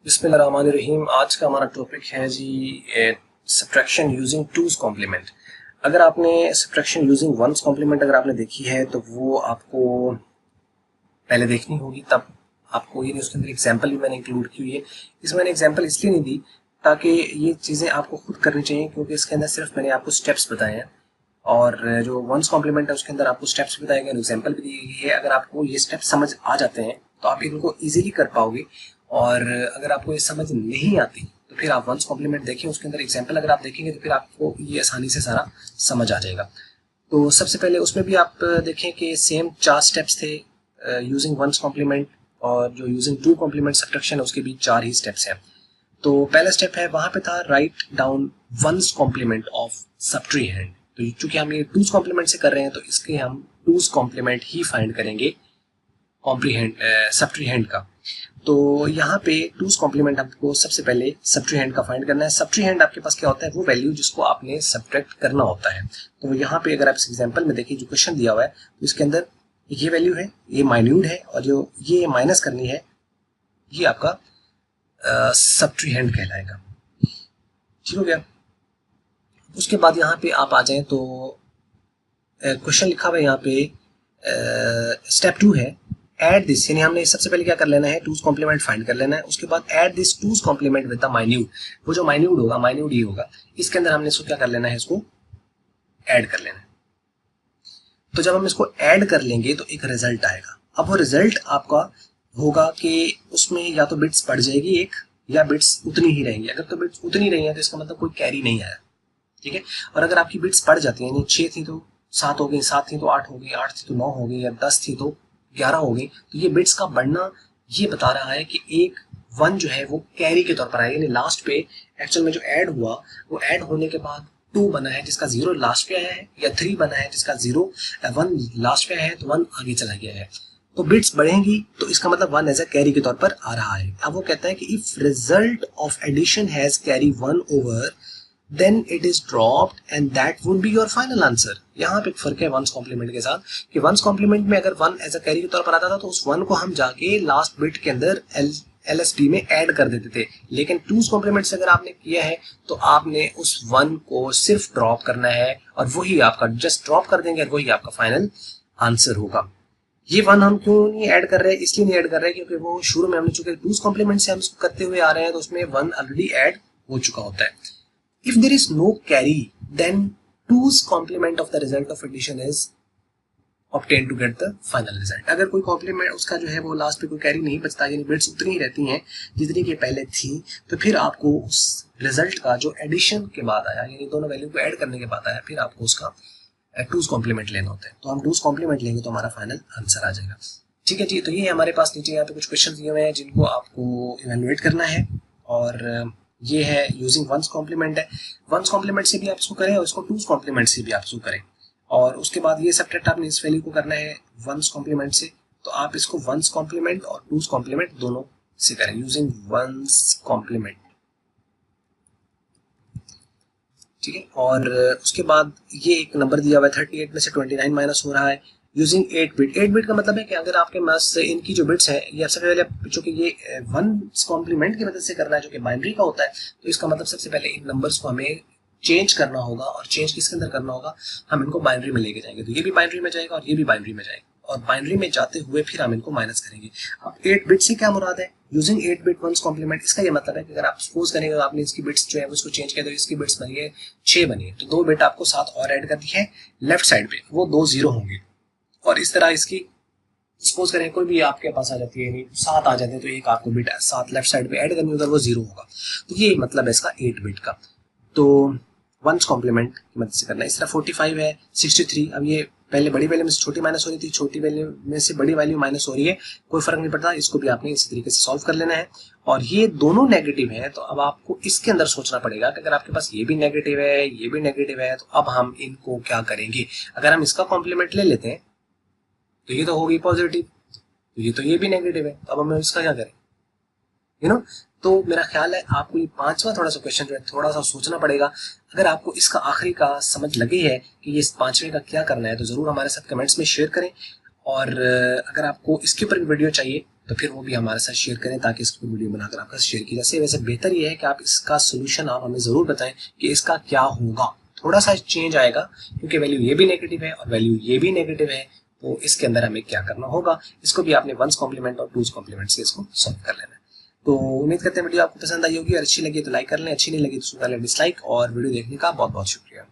बिस्मिल्लाहिर्रहमानिर्रहीम। आज का हमारा टॉपिक है जी सब्ट्रैक्शन यूजिंग टूज कॉम्प्लीमेंट। अगर आपने सब्ट्रैक्शन यूजिंग वंस कॉम्प्लीमेंट अगर आपने देखी है तो वो आपको पहले देखनी होगी, तब आपको ये उसके अंदर एग्जांपल भी मैंने इंक्लूड की हुई है। इसमें मैंने एग्जांपल इसलिए नहीं दी ताकि ये चीज़ें आपको खुद करनी चाहिए, क्योंकि इसके अंदर सिर्फ मैंने आपको स्टेप्स बताए हैं और जो वंस कॉम्प्लीमेंट है उसके अंदर आपको स्टेप्स बताए गए, एग्जांपल भी दी गई है। अगर आपको ये स्टेप्स समझ आ जाते हैं तो आप इनको इजीली कर पाओगे, और अगर आपको ये समझ नहीं आती तो फिर आप वंस कॉम्प्लीमेंट देखें, उसके अंदर एग्जांपल अगर आप देखेंगे तो फिर आपको ये आसानी से सारा समझ आ जाएगा। तो सबसे पहले उसमें भी आप देखें कि सेम 4 स्टेप्स थे यूजिंग वंस कॉम्प्लीमेंट, और जो यूजिंग टू कॉम्प्लीमेंट सब्ट्रैक्शन है उसके भी 4 ही स्टेप्स हैं। तो पहला स्टेप है, वहां पे था write down one's complement of subtrahend. तो चूंकि हम ये टूज कॉम्प्लीमेंट से कर रहे हैं तो इसके हम टूज कॉम्प्लीमेंट ही फाइंड करेंगे कॉम्प्रीहेंड सब्ट्रीहैंड का। तो यहाँ पे टूज कॉम्प्लीमेंट आपको सबसे पहले सब्ट्रीहैंड का फाइंड करना है। सब्ट्रीहैंड आपके पास क्या होता है, वो वैल्यू जिसको आपने सब्ट्रैक्ट करना होता है। तो यहाँ पे अगर आप इस एग्जांपल में देखिए, जो क्वेश्चन दिया हुआ है तो इसके अंदर ये वैल्यू है, ये माइन्यूट है, और जो ये माइनस करनी है ये आपका सब्ट्रीहैंड कहलाएगा। ठीक हो गया। उसके बाद यहाँ पे आप आ जाएं तो क्वेश्चन लिखा हुआ है यहाँ पे स्टेप 2 है ऐड दिस, यानी हमने सबसे पहले क्या कर लेना है, टूज कॉम्प्लीमेंट फाइंड कर लेना है। उसके बाद add this two's complement with the minuend, वो जो माइन्यूट होगा, माइन्यूट ये होगा, इसके अंदर हमने इसको क्या कर लेना है, इसको ऐड कर लेना है। तो जब हम इसको ऐड कर लेंगे तो एक रिजल्ट आएगा। अब वो रिजल्ट आपका होगा कि उसमें या तो बिट्स बढ़ जाएगी एक, या बिट्स उतनी ही रहेंगी। अगर तो बिट्स उतनी रही है तो इसका मतलब कोई कैरी नहीं आया, ठीक है। और अगर आपकी बिट्स बढ़ जाती है, यानी 6 थी तो 7 हो गई, 7 थी तो 8 हो गई, 8 थी तो 9 हो गई, या 10 थी तो 11 हो गई, तो ये बिट्स का बढ़ना ये बता रहा है कि एक 1 जो है वो कैरी के तौर पर आया, यानी लास्ट पे एक्चुअल में जो ऐड हुआ वो ऐड होने के बाद 2 बना है जिसका 0 लास्ट पे आया है, या 3 बना है जिसका 1 लास्ट पे आया है, तो 1 आगे चला गया है। तो बिट्स बढ़ेंगी तो इसका मतलब 1 एज अ कैरी के तौर पर आ रहा है। अब वो कहता है कि if result of addition has carry 1 over then it is dropped and that would be your final answer। यहाँ पे एक फर्क है वंस कॉम्प्लीमेंट के साथ, कि वंस कॉम्प्लीमेंट में अगर 1 एज अ कैरी के तौर पर आता था तो उस 1 को हम जाके लास्ट बिट के अंदर LSB में ऐड कर देते थे, लेकिन टूज कॉम्प्लीमेंट से अगर आपने किया है तो आपने उस 1 को सिर्फ ड्रॉप करना है, और वही आपका जस्ट ड्रॉप कर देंगे और वही आपका फाइनल आंसर होगा। ये 1 हम क्यों नहीं ऐड कर रहे हैं, इसलिए नहीं ऐड कर रहे हैं क्योंकि वो शुरू में हमने चूंकि टूज कॉम्प्लीमेंट से हम इसको करते हुए आ रहे हैं तो उसमें 1 ऑलरेडी ऐड हो चुका होता है। If there is no carry, then 2's complement of the result of addition is obtained to get the final result। अगर कोई कॉम्प्लीमेंट उसका जो है वो लास्ट पे कोई कैरी नहीं बचता, यानी बिट्स उतनी ही रहती हैं जितनी कि पहले थी, तो फिर आपको उस रिजल्ट का जो एडिशन के बाद आया, यानी दोनों वैल्यू को ऐड करने के बाद आया, फिर आपको उसका टूज कॉम्प्लीमेंट लेना होता है। तो हम टूज कॉम्प्लीमेंट लेंगे तो हमारा फाइनल आंसर आ जाएगा। ठीक है जी। तो ये हमारे पास नीचे यहाँ पे कुछ क्वेश्चन दिए हुए हैं जिनको आपको इवेलुएट करना है, और ये है यूजिंग वंस कॉम्प्लीमेंट है। वंस कॉम्प्लीमेंट से भी आप इसको करें और इसको टूज कॉम्प्लीमेंट से भी आप इसको करें, और उसके बाद ये सब्ट्रैक्ट आपने इस वैल्यू को करना है वंस कॉम्प्लीमेंट से, तो आप इसको वंस कॉम्प्लीमेंट और टूज कॉम्प्लीमेंट दोनों से करें यूजिंग वंस कॉम्प्लीमेंट। ठीक है। और उसके बाद ये एक नंबर दिया हुआ है 38 में से 29 माइनस हो रहा है यूजिंग 8 बिट। 8 बिट का मतलब है कि अगर आपके पास इनकी जो बिट्स हैं, ये सबसे पहले चूंकि ये वंस कॉम्प्लीमेंट की मदद से करना है जो कि बाइनरी का होता है, तो इसका मतलब सबसे पहले इन नंबर्स को हमें चेंज करना होगा, और चेंज किसके अंदर करना होगा, हम इनको बाइनरी में लेके जाएंगे। तो ये भी बाइनरी में जाएगा और ये भी बाइनरी में जाएगा, और बाइनरी में जाते हुए फिर हम इनको माइनस करेंगे। अब 8 बिट से क्या मुराद है, यूजिंग 8 बिट वंस कॉम्प्लीमेंट, इसका ये मतलब है कि अगर आप सपोज करेंगे तो आपने इसकी बिट्स जो है उसको चेंज किया, तो इसकी बिट्स बनी है 6 बनी है, तो 2 बिट आपको साथ और ऐड कर दी है लेफ्ट साइड पे, वो 2 0 होंगे, और इस तरह इसकी सपोज करें कोई भी आपके पास आ जाती है, यानी 7 आ जाते हैं तो एक आपको बिट 7 लेफ्ट साइड पे ऐड करनी, उधर वो 0 होगा। तो ये मतलब है इसका 8 बिट का। तो वंस कॉम्प्लीमेंट की मदद से करना है। इस तरह 45 है 63, अब ये पहले बड़ी वैल्यू में से छोटी माइनस हो रही थी, छोटी वैल्यू में से बड़ी वैल्यू माइनस हो रही है, कोई फर्क नहीं पड़ता, इसको भी आपने इसी तरीके से सॉल्व कर लेना है। और ये दोनों नेगेटिव है, तो अब आपको इसके अंदर सोचना पड़ेगा कि अगर आपके पास ये भी नेगेटिव है, ये भी नेगेटिव है, तो अब हम इनको क्या करेंगे। अगर हम इसका कॉम्प्लीमेंट ले लेते हैं तो ये तो होगी पॉजिटिव, तो ये भी नेगेटिव है, तो अब हमें इसका क्या करें, यू नो। तो मेरा ख्याल है आपको ये 5वां थोड़ा सा क्वेश्चन जो है थोड़ा सा सोचना पड़ेगा। अगर आपको इसका आखिरी का समझ लगी है कि ये 5वें का क्या करना है, तो जरूर हमारे साथ कमेंट्स में शेयर करें, और अगर आपको इसके ऊपर वीडियो चाहिए तो फिर वो भी हमारे साथ शेयर करें ताकि इसको वीडियो बनाकर आपका शेयर की जा सके। वैसे बेहतर ये है कि आप इसका सोल्यूशन आप हमें ज़रूर बताएं कि इसका क्या होगा। थोड़ा सा चेंज आएगा क्योंकि वैल्यू ये भी नेगेटिव है और वैल्यू ये भी नेगेटिव है, तो इसके अंदर हमें क्या करना होगा, इसको भी आपने वंस कॉम्प्लीमेंट और टूज कॉम्प्लीमेंट से इसको सॉल्व कर लेना है। तो उम्मीद करते हैं वीडियो आपको पसंद आई होगी, और अच्छी लगी तो लाइक कर लें, अच्छी नहीं लगी तो उसको कर लें डिसलाइक। और वीडियो देखने का बहुत बहुत शुक्रिया।